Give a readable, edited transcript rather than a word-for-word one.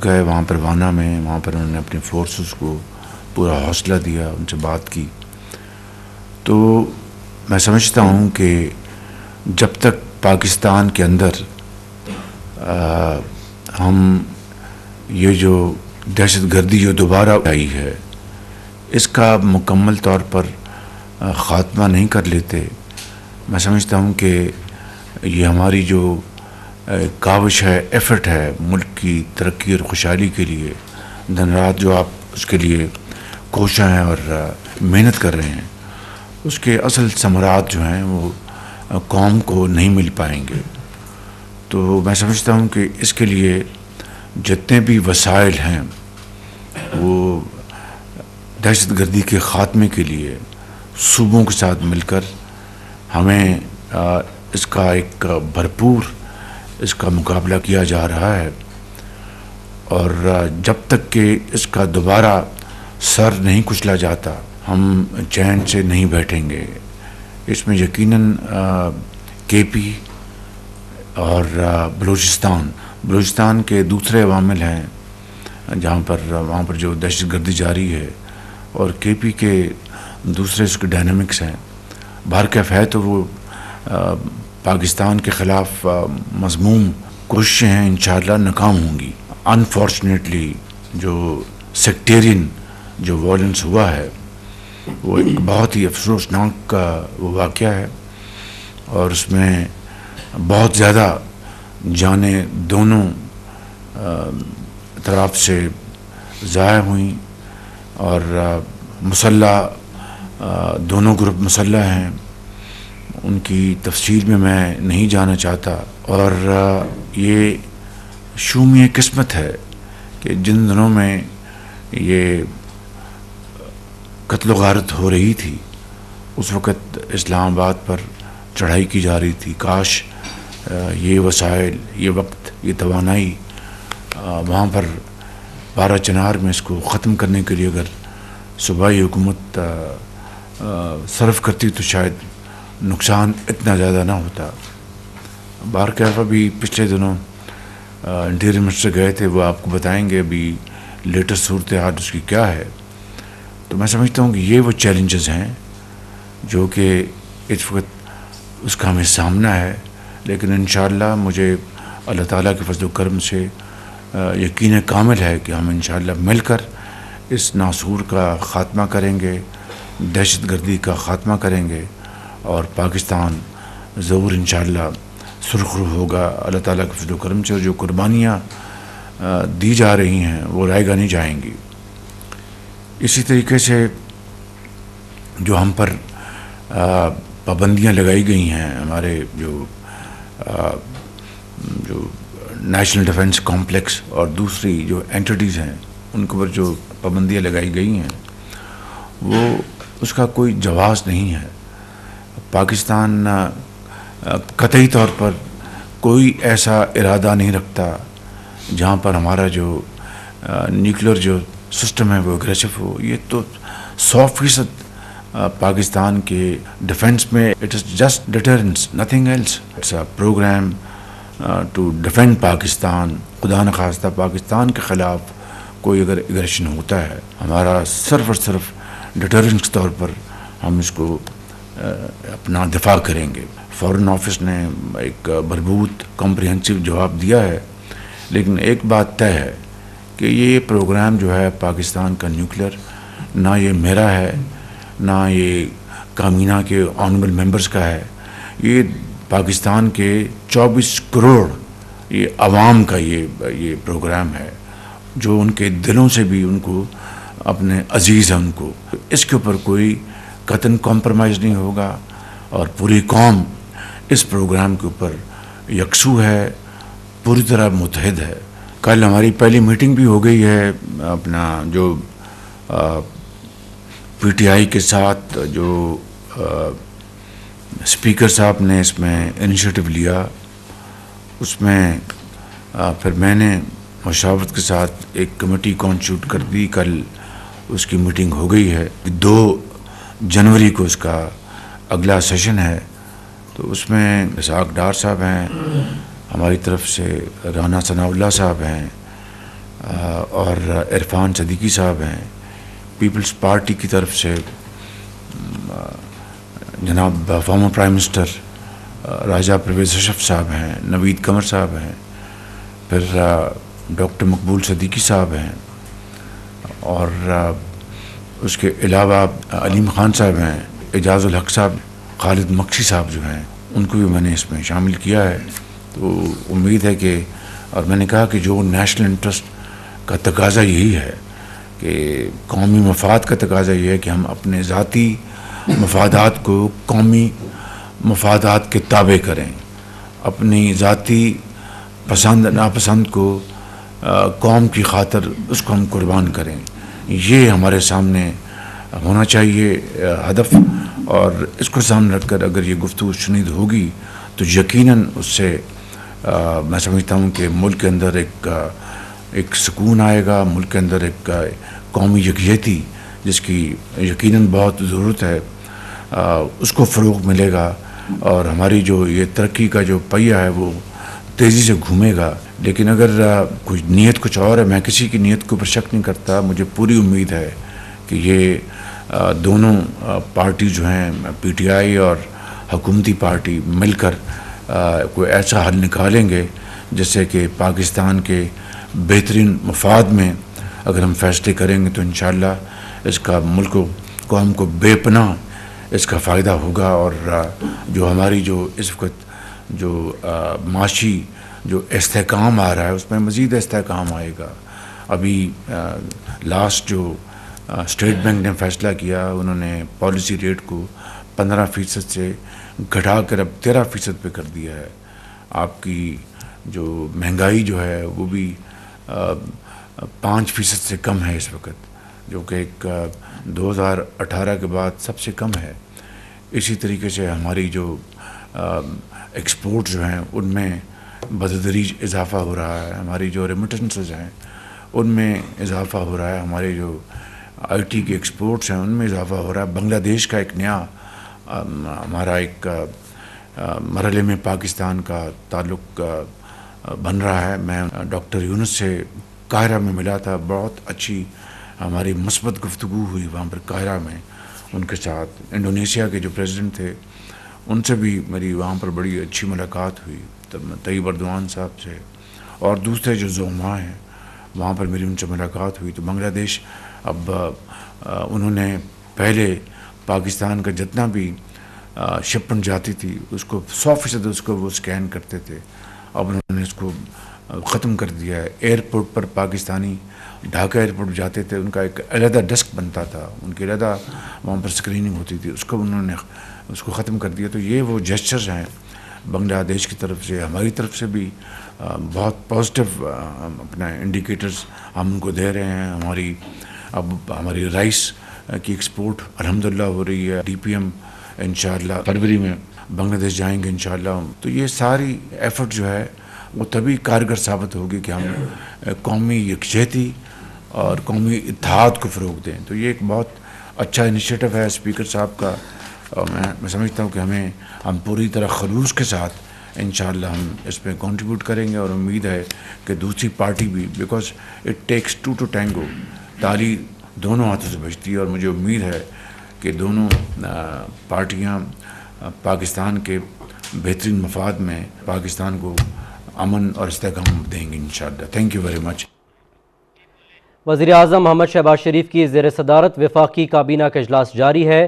گئے وہاں پر وانا میں، وہاں پر انہوں نے اپنی فورسز کو پورا حوصلہ دیا، ان سے بات کی. تو میں سمجھتا ہوں کہ جب تک پاکستان کے اندر ہم یہ جو دہشت گردی جو دوبارہ آئی ہے اس کا مکمل طور پر خاتمہ نہیں کر لیتے، میں سمجھتا ہوں کہ یہ ہماری جو کاوش ہے، ایفرٹ ہے ملک کی ترقی اور خوشحالی کے لیے، دن رات جو آپ اس کے لیے کوشاں ہیں اور محنت کر رہے ہیں، اس کے اصل ثمرات جو ہیں وہ قوم کو نہیں مل پائیں گے. تو میں سمجھتا ہوں کہ اس کے لیے جتنے بھی وسائل ہیں وہ دہشت گردی کے خاتمے کے لیے صوبوں کے ساتھ مل کر ہمیں اس کا ایک بھرپور اس کا مقابلہ کیا جا رہا ہے. اور جب تک کہ اس کا دوبارہ سر نہیں کچلا جاتا ہم چین سے نہیں بیٹھیں گے. اس میں یقیناً کے پی اور بلوچستان کے دوسرے عوامل ہیں جہاں پر وہاں پر جو دہشت گردی جاری ہے، اور کے پی کے دوسرے اس کے ڈائنامکس ہیں. بہرکیف ہے تو وہ پاکستان کے خلاف مذموم کوششیں ہیں، انشاءاللہ ناکام ہوں گی. انفارچونیٹلی جو سیکٹیرین جو وائلنس ہوا ہے وہ ایک بہت ہی افسوسناک وہ واقعہ ہے، اور اس میں بہت زیادہ جانیں دونوں طرف سے ضائع ہوئیں، اور مسلح دونوں گروپ مسلح ہیں. ان کی تفصیل میں نہیں جانا چاہتا، اور یہ شومی قسمت ہے کہ جن دنوں میں یہ قتل و غارت ہو رہی تھی اس وقت اسلام آباد پر چڑھائی کی جا رہی تھی. کاش یہ وسائل، یہ وقت، یہ توانائی وہاں پر بارہ چنار میں اس کو ختم کرنے کے لیے اگر صوبائی حکومت صرف کرتی تو شاید نقصان اتنا زیادہ نہ ہوتا. بہرکیف ابھی پچھلے دنوں انٹیریئر منسٹر گئے تھے، وہ آپ کو بتائیں گے ابھی لیٹسٹ صورتحال اس کی کیا ہے. تو میں سمجھتا ہوں کہ یہ وہ چیلنجز ہیں جو کہ اس وقت اس کا ہمیں سامنا ہے، لیکن انشاءاللہ مجھے اللہ تعالیٰ کے فضل و کرم سے یقین کامل ہے کہ ہم انشاءاللہ مل کر اس ناسور کا خاتمہ کریں گے، دہشت گردی کا خاتمہ کریں گے، اور پاکستان ضرور انشاءاللہ سرخرو ہوگا اللہ تعالیٰ کے فضل و کرم سے. اور جو قربانیاں دی جا رہی ہیں وہ رائے گاہ نہیں جائیں گی. اسی طریقے سے جو ہم پر پابندیاں لگائی گئی ہیں، ہمارے جو نیشنل ڈیفنس کمپلیکس اور دوسری جو اینٹیز ہیں ان کے اوپر جو پابندیاں لگائی گئی ہیں وہ اس کا کوئی جواز نہیں ہے. پاکستان قطعی طور پر کوئی ایسا ارادہ نہیں رکھتا جہاں پر ہمارا جو نیوکلیر جو سسٹم ہے وہ اگریسو ہو. یہ تو 100% پاکستان کے ڈیفنس میں it is just deterrence, nothing else. It's a programme to defend Pakistan. خدا نخواستہ پاکستان کے خلاف کوئی اگر اگریشن ہوتا ہے، ہمارا صرف اور صرف ڈیٹرنس کے طور پر ہم اس کو اپنا دفاع کریں گے. فارن آفس نے ایک مربوط کمپریہنسو جواب دیا ہے، لیکن ایک بات طے ہے کہ یہ پروگرام جو ہے پاکستان کا نیوکلیر، نہ یہ میرا ہے نہ یہ کابینہ کے آنریبل ممبرز کا ہے، یہ پاکستان کے 24 کروڑ یہ عوام کا یہ پروگرام ہے جو ان کے دلوں سے بھی ان کو اپنے عزیز ہیں. ان کو اس کے اوپر کوئی قطعاً کمپرومائز نہیں ہوگا، اور پوری قوم اس پروگرام کے اوپر یکسو ہے، پوری طرح متحد ہے. کل ہماری پہلی میٹنگ بھی ہو گئی ہے اپنا جو پی ٹی آئی کے ساتھ، جو اسپیکر صاحب نے اس میں انیشیٹو لیا. اس میں پھر میں نے مشاورت کے ساتھ ایک کمیٹی کانسٹیٹیوٹ کر دی. کل اس کی میٹنگ ہو گئی ہے. 2 جنوری کو اس کا اگلا سیشن ہے. تو اس میں اسحاق ڈار صاحب ہیں، ہماری طرف سے رانا ثناء اللہ صاحب ہیں، اور عرفان صدیقی صاحب ہیں. پیپلز پارٹی کی طرف سے جناب فارمر پرائم منسٹر راجہ پرویز اشرف صاحب ہیں, نوید قمر صاحب ہیں, پھر ڈاکٹر مقبول صدیقی صاحب ہیں, اور اس کے علاوہ علیم خان صاحب ہیں, اعجاز الحق صاحب, خالد مکسی صاحب جو ہیں, ان کو بھی میں نے اس میں شامل کیا ہے. تو امید ہے کہ, اور میں نے کہا کہ جو نیشنل انٹرسٹ کا تقاضا یہی ہے کہ قومی مفاد کا تقاضا یہ ہے کہ ہم اپنے ذاتی مفادات کو قومی مفادات کے تابع کریں, اپنی ذاتی پسند ناپسند کو قوم کی خاطر اس کو ہم قربان کریں. یہ ہمارے سامنے ہونا چاہیے ہدف, اور اس کو سامنے رکھ کر اگر یہ گفتگو شنید ہوگی تو یقیناً اس سے میں سمجھتا ہوں کہ ملک کے اندر ایک سکون آئے گا, ملک کے اندر ایک قومی یکجہتی جس کی یقیناً بہت ضرورت ہے, اس کو فروغ ملے گا, اور ہماری جو یہ ترقی کا جو پہیہ ہے وہ تیزی سے گھومے گا. لیکن اگر کوئی نیت کچھ اور ہے, میں کسی کی نیت کے اوپر شک نہیں کرتا, مجھے پوری امید ہے کہ یہ دونوں پارٹی جو ہیں, پی ٹی آئی اور حکومتی پارٹی, مل کر کوئی ایسا حل نکالیں گے جس سے کہ پاکستان کے بہترین مفاد میں اگر ہم فیصلے کریں گے تو انشاءاللہ اس کا ملک و قوم کو بے پناہ اس کا فائدہ ہوگا. اور جو ہماری جو اس وقت جو معاشی جو استحکام آ رہا ہے اس میں مزید استحکام آئے گا. ابھی لاسٹ جو اسٹیٹ بینک نے فیصلہ کیا, انہوں نے پالیسی ریٹ کو 15% سے گھٹا کر اب 13% پہ کر دیا ہے. آپ کی جو مہنگائی جو ہے وہ بھی 5% سے کم ہے اس وقت, جو کہ ایک 2018 کے بعد سب سے کم ہے. اسی طریقے سے ہماری جو ایکسپورٹ جو ہیں ان میں بتدریج اضافہ ہو رہا ہے, ہماری جو ریمیٹنسز ہیں ان میں اضافہ ہو رہا ہے, ہمارے جو آئی ٹی کے ایکسپورٹس ہیں ان میں اضافہ ہو رہا ہے. بنگلہ دیش کا ایک نیا ہمارا ایک مرحلے میں پاکستان کا تعلق بن رہا ہے. میں ڈاکٹر یونس سے قاہرہ میں ملا تھا, بہت اچھی ہماری مثبت گفتگو ہوئی وہاں پر قاہرہ میں ان کے ساتھ. انڈونیشیا کے جو پریزیڈنٹ تھے ان سے بھی میری وہاں پر بڑی اچھی ملاقات ہوئی, طیب اردوان صاحب سے, اور دوسرے جو زعماء ہیں وہاں پر میری ان سے ملاقات ہوئی. تو بنگلہ دیش اب انہوں نے پہلے پاکستان کا جتنا بھی شپمنٹ جاتی تھی اس کو 100% اس کو وہ اسکین کرتے تھے, اب انہوں نے اس کو ختم کر دیا ہے. ایئرپورٹ پر پاکستانی ڈھاکہ ایئرپورٹ جاتے تھے, ان کا ایک علیحدہ ڈیسک بنتا تھا, ان کی علیحدہ وہاں پر اسکریننگ ہوتی تھی, اس کو انہوں نے اس کو ختم کر دیا. تو یہ وہ جیسچرز ہیں بنگلہ دیش کی طرف سے, ہماری طرف سے بھی بہت پازیٹیو اپنا انڈیکیٹرز ہم ان کو دے رہے ہیں. ہماری رائس کی ایکسپورٹ الحمدللہ ہو رہی ہے. ڈی پی ایم انشاءاللہ فروری میں بنگلہ دیش جائیں گے انشاءاللہ. تو یہ ساری ایفرٹ جو ہے وہ تبھی کارگر ثابت ہوگی کہ ہم قومی یکجہتی اور قومی اتحاد کو فروغ دیں. تو یہ ایک بہت اچھا انیشیٹو ہے اسپیکر صاحب کا, اور میں سمجھتا ہوں کہ ہم پوری طرح خلوص کے ساتھ انشاءاللہ ہم اس میں کنٹریبیوٹ کریں گے. اور امید ہے کہ دوسری پارٹی بھی, because it takes two to tango, تالی دونوں ہاتھوں سے بجتی ہے, اور مجھے امید ہے کہ دونوں پارٹیاں پاکستان کے بہترین مفاد میں پاکستان کو امن اور استحکام دیں گے انشاءاللہ. Thank you very much. وزیر اعظم محمد شہباز شریف کی زیر صدارت وفاقی کابینہ کا اجلاس جاری ہے.